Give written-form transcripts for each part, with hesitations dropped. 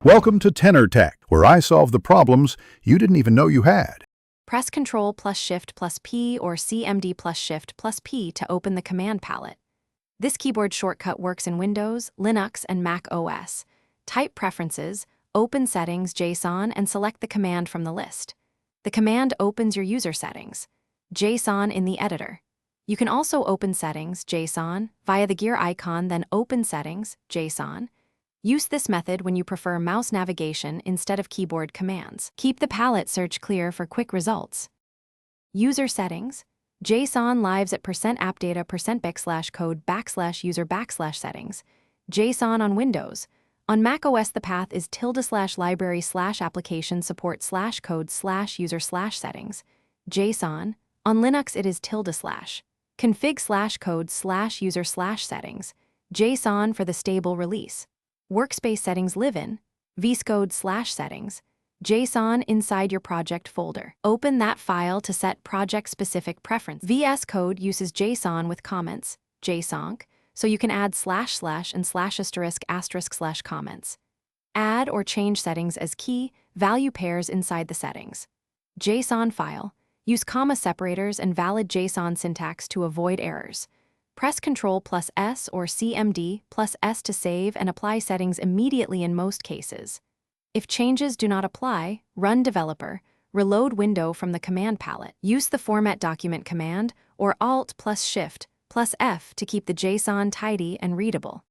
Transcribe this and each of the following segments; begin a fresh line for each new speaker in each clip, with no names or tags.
Welcome to Tenor Tech, where I solve the problems you didn't even know you had.
Press Ctrl plus Shift plus P or CMD plus Shift plus P to open the command palette. This keyboard shortcut works in Windows, Linux, and Mac OS. Type Preferences, open Settings.json, and select the command from the list. The command opens your user settings. JSON in the editor. You can also open Settings.json via the gear icon, then open Settings.json. Use this method when you prefer mouse navigation instead of keyboard commands. Keep the palette search clear for quick results. User settings. JSON lives at %appdata %bic/code/user/settings. JSON on Windows. On Mac OS, the path is ~library/application support/code/user/settings. JSON. On Linux, it is ~. config/code/user/settings. JSON for the stable release. Workspace settings live in Vscode/settings, JSON inside your project folder. Open that file to set project-specific preference. Vscode uses JSON with comments, JSONC, so you can add // and /** comments. Add or change settings as key, value pairs inside the settings. JSON file. Use comma separators and valid JSON syntax to avoid errors. Press Ctrl plus S or CMD plus S to save and apply settings immediately in most cases. If changes do not apply, run developer, reload window from the command palette. Use the format document command or Alt plus Shift plus F to keep the JSON tidy and readable.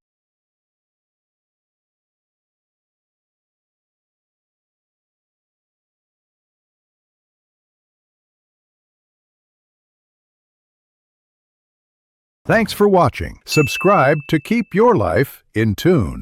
Thanks for watching. Subscribe to keep your life in tune.